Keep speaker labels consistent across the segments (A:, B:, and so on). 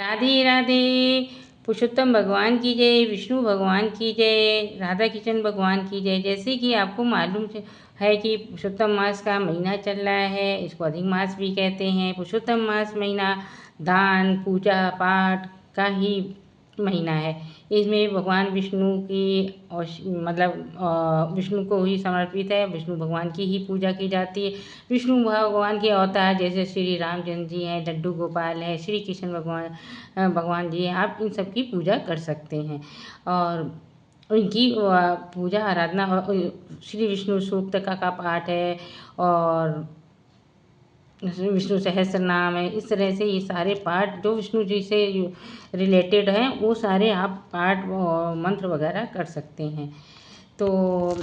A: राधे राधे। पुरुषोत्तम भगवान की जय, विष्णु भगवान की जय, राधा कृष्ण भगवान की जय। जैसे कि आपको मालूम है कि पुरुषोत्तम मास का महीना चल रहा है, इसको अधिक मास भी कहते हैं। पुरुषोत्तम मास महीना दान पूजा पाठ का ही महीना है। इसमें भगवान विष्णु की विष्णु को ही समर्पित है। विष्णु भगवान की ही पूजा की जाती है। विष्णु भगवान के अवतार जैसे श्री रामचंद्र जी हैं, लड्डू गोपाल है, श्री कृष्ण भगवान जी हैं। आप इन सब की पूजा कर सकते हैं और उनकी पूजा आराधना श्री विष्णु सूक्त का पाठ है और विष्णु सहस्त्र नाम है। इस तरह से ये सारे पाठ जो विष्णु जी से रिलेटेड हैं वो सारे आप पाठ मंत्र वगैरह कर सकते हैं। तो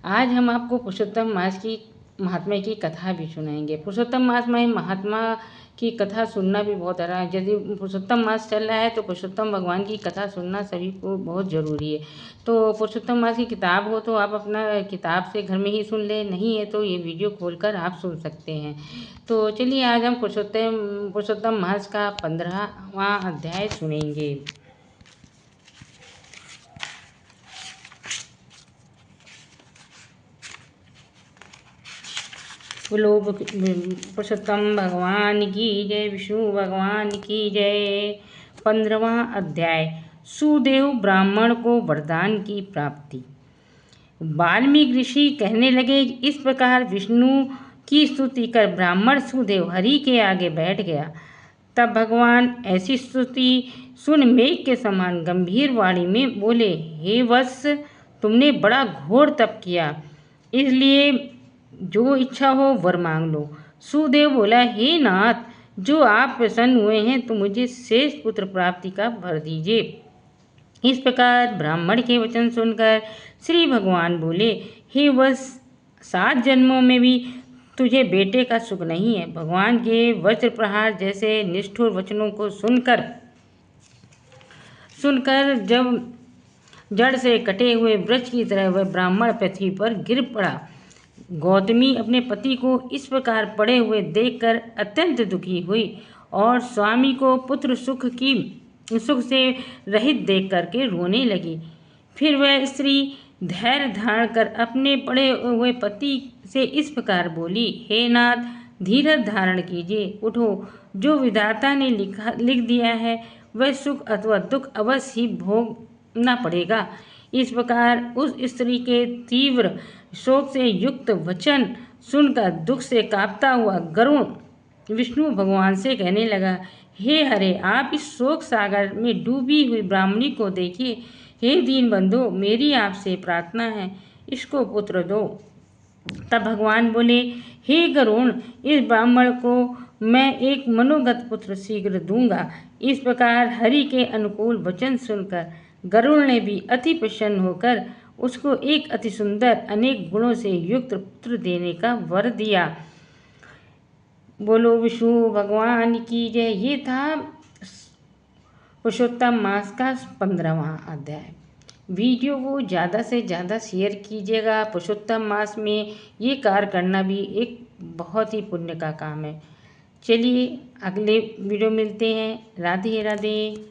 A: आज हम आपको पुरुषोत्तम मास की महात्मा की कथा भी सुनाएंगे। पुरुषोत्तम मास में महात्मा की कथा सुनना भी बहुत रहा है। यदि पुरुषोत्तम मास चल रहा है तो पुरुषोत्तम भगवान की कथा सुनना सभी को बहुत ज़रूरी है। तो पुरुषोत्तम मास की किताब हो तो आप अपना किताब से घर में ही सुन लें, नहीं है तो ये वीडियो खोलकर आप सुन सकते हैं। तो चलिए आज हम पुरुषोत्तम मास का 15वां अध्याय सुनेंगे। बोलो पुरुषोत्तम भगवान की जय, विष्णु भगवान की जय। 15वां अध्याय, सुदेव ब्राह्मण को वरदान की प्राप्ति। वाल्मीकि ऋषि कहने लगे, इस प्रकार विष्णु की स्तुति कर ब्राह्मण सुदेव हरि के आगे बैठ गया। तब भगवान ऐसी स्तुति सुन मेघ के समान गंभीर वाणी में बोले, हे वत्स, तुमने बड़ा घोर तप किया, इसलिए जो इच्छा हो वर मांग लो। सुदेव बोला, हे नाथ, जो आप प्रसन्न हुए हैं तो मुझे शेष पुत्र प्राप्ति का वर दीजिए। इस प्रकार ब्राह्मण के वचन सुनकर श्री भगवान बोले, हे वत्स, 7 जन्मों में भी तुझे बेटे का सुख नहीं है। भगवान के वज्र प्रहार जैसे निष्ठुर वचनों को सुनकर जब जड़ से कटे हुए वृक्ष की तरह वह ब्राह्मण पृथ्वी पर गिर पड़ा। गौतमी अपने पति को इस प्रकार पड़े हुए देखकर अत्यंत दुखी हुई और स्वामी को पुत्र सुख से रहित देख करके रोने लगी। फिर वह स्त्री धैर्य धारण कर अपने पड़े हुए पति से इस प्रकार बोली, हे नाथ, धीरज धारण कीजिए, उठो। जो विधाता ने लिख दिया है वह सुख अथवा दुख अवश्य ही भोगना पड़ेगा। इस प्रकार उस स्त्री के तीव्र शोक से युक्त वचन सुनकर दुख से कांपता हुआ गरुण विष्णु भगवान से कहने लगा, हे हरे, आप इस शोक सागर में डूबी हुई ब्राह्मणी को देखिए। हे दीन बंधु, मेरी आपसे प्रार्थना है, इसको पुत्र दो। तब भगवान बोले, हे गरुण, इस ब्राह्मण को मैं एक मनोगत पुत्र शीघ्र दूंगा। इस प्रकार हरि के अनुकूल वचन सुनकर गरुड़ ने भी अति प्रसन्न होकर उसको एक अति सुंदर अनेक गुणों से युक्त पुत्र देने का वर दिया। बोलो विष्णु भगवान की जय। ये था पुरुषोत्तम मास का 15वां अध्याय। वीडियो को ज़्यादा से ज़्यादा शेयर कीजिएगा। पुरुषोत्तम मास में ये कार्य करना भी एक बहुत ही पुण्य का काम है। चलिए अगले वीडियो मिलते हैं। राधे राधे।